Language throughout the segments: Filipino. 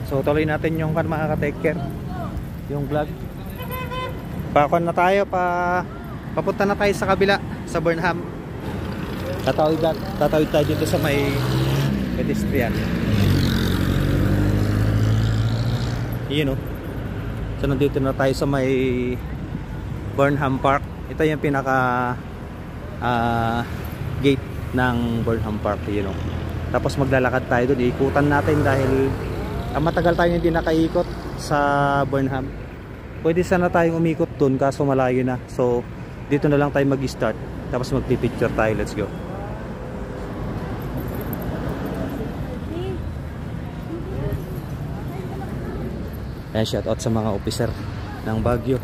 So tuloy natin yung mga ka-take care, yung vlog. Pakon na tayo, papunta na tayo sa kabila, sa Burnham. Tatawid tayo dito sa may pedestrian. Yun o. So nandito na tayo sa may Burnham Park. Ito yung pinaka gate ng Burnham Park, yun o. Tapos maglalakad tayo doon, ikutan natin dahil matagal tayo hindi nakaikot sa Burnham. Pwede sana tayong umikot doon kaso malayo na. So dito na lang tayo mag-start. Tapos magpipicture tayo. Let's go. Ayan, shout out sa mga officer ng Baguio.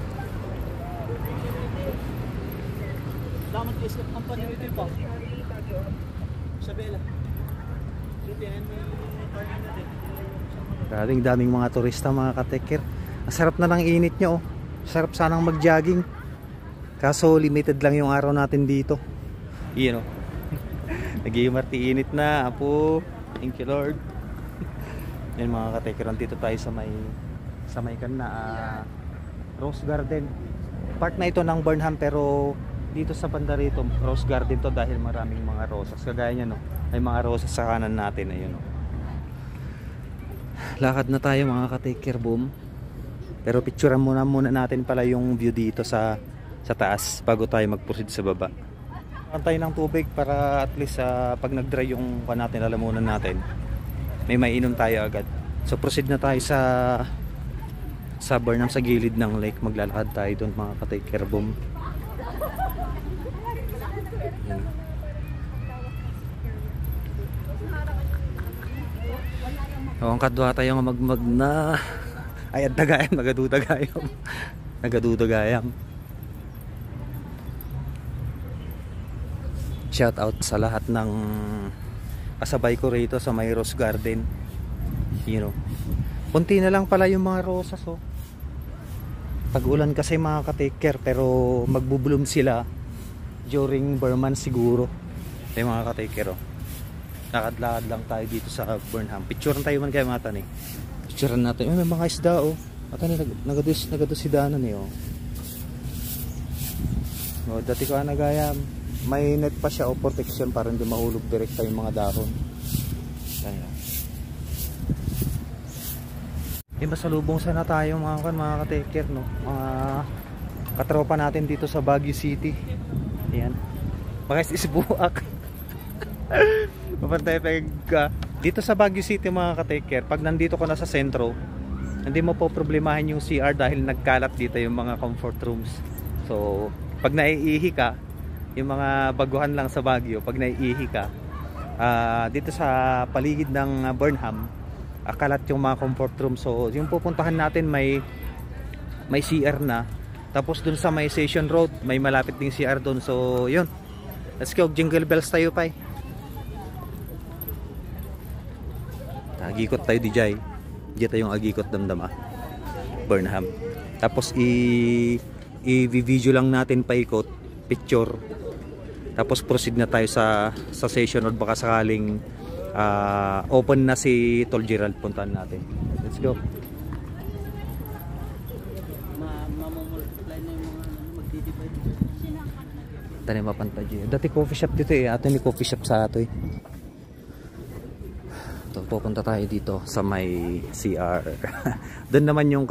Dapat isip company nito pa. Sabela. Daming mga turista, mga ka-teker. Ang sarap na ng init nyo, oh. Sarap sanang mag-jogging. Kaso limited lang yung araw natin dito. Yun, oh. Nag-iumarti init na, apo. Thank you, Lord. Yan, mga ka-teker, dito tayo sa may Rose Garden. Part na ito ng Burnham, pero dito sa banda rito Rose Garden to dahil maraming mga rosas. Kagaya niya, no, may mga rosas sa kanan natin. Ayun, no. Lakad na tayo, mga ka-take care, boom. Pero picturean muna natin pala yung view dito sa taas bago tayo mag-proceed sa baba. Antay ng tubig para at least pag nag-dry yung natin, lalamunan natin, may mainom tayo agad. So proceed na tayo sa Burnham, sa gilid ng lake. Maglalakad tayo doon, mga ka-take care, boom. Ang kadwa tayo nga magmag na ay dagayam, nagadudagayam. Shout out sa lahat ng kasabay ko rito sa may Rose Garden. You know, kunti na lang pala yung mga rosas, oh. Pag-ulan kasi, mga ka-take care, pero magbubloom sila during Burman siguro. Ay, mga ka-take care, oh. Lakad-lakad lang tayo dito sa Burnham. Picturean tayo man kayo, mga tani. Picturean natin. May mga isda, oh. Matani, nagadusidanan eh, oh. Oh, dati ko nagayam. May net pa siya, oh, protection para hindi mahulog direkta yung mga dahon. Ayan. Masalubong sana tayo, mga ka-take care, no? Mga katropa natin dito sa Baguio City. Ayan. Baka isbuak. Mapantay ka dito sa Baguio City, mga ka-take care. Pag nandito ko na sa sentro, hindi mo po problemahin yung CR dahil nagkalat dito yung mga comfort rooms. So pag naiihi ka, yung mga baguhan lang sa Baguio, pag naiihi ka dito sa paligid ng Burnham, kalat yung mga comfort room. So yung pupuntahan natin may CR na. Tapos dun sa may Station Road, may malapit ding CR dun. So yun, let's go, jingle bells tayo, pay. Agikot tayo, DJ. Dito yung agikot damdama Burnham. Tapos i-video lang natin paikot, picture. Tapos proceed na tayo sa Station Road. Baka sakaling open na si Tol Gerald, puntahan natin. Let's go. Mamumultiply na yung mga magdi-divide. Tani mapantay. Dati coffee shop dito eh. Ato ni coffee shop sa ato eh. So, pupunta tayo dito sa may CR. Doon naman yung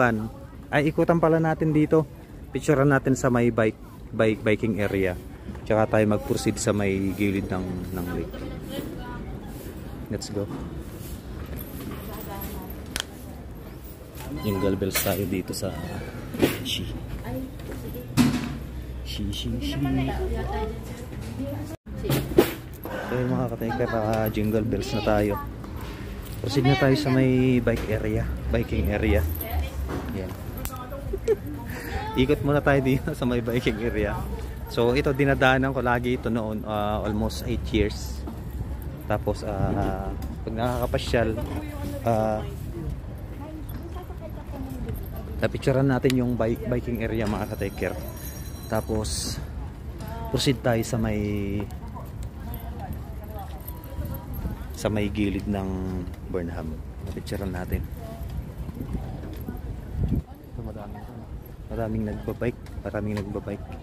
ay ikutan pala natin dito. Picturean natin sa may biking area. Tsaka tayo mag-proceed sa may gilid ng lake. Let's go. Jingle bells tayo dito sa Shi. So yung mga ka-taker, jingle bells na tayo. Proceed na tayo sa may biking area. Yan. Ikot muna tayo dito sa may biking area. So ito, dinadaanan ko lagi ito noon, almost 8 years. Tapos pag nakakapasyal, napicturean natin yung biking area, mga ka-taker. Tapos proceed tayo sa may gilid ng Burnham. Napicturean natin. Maraming nagbabike.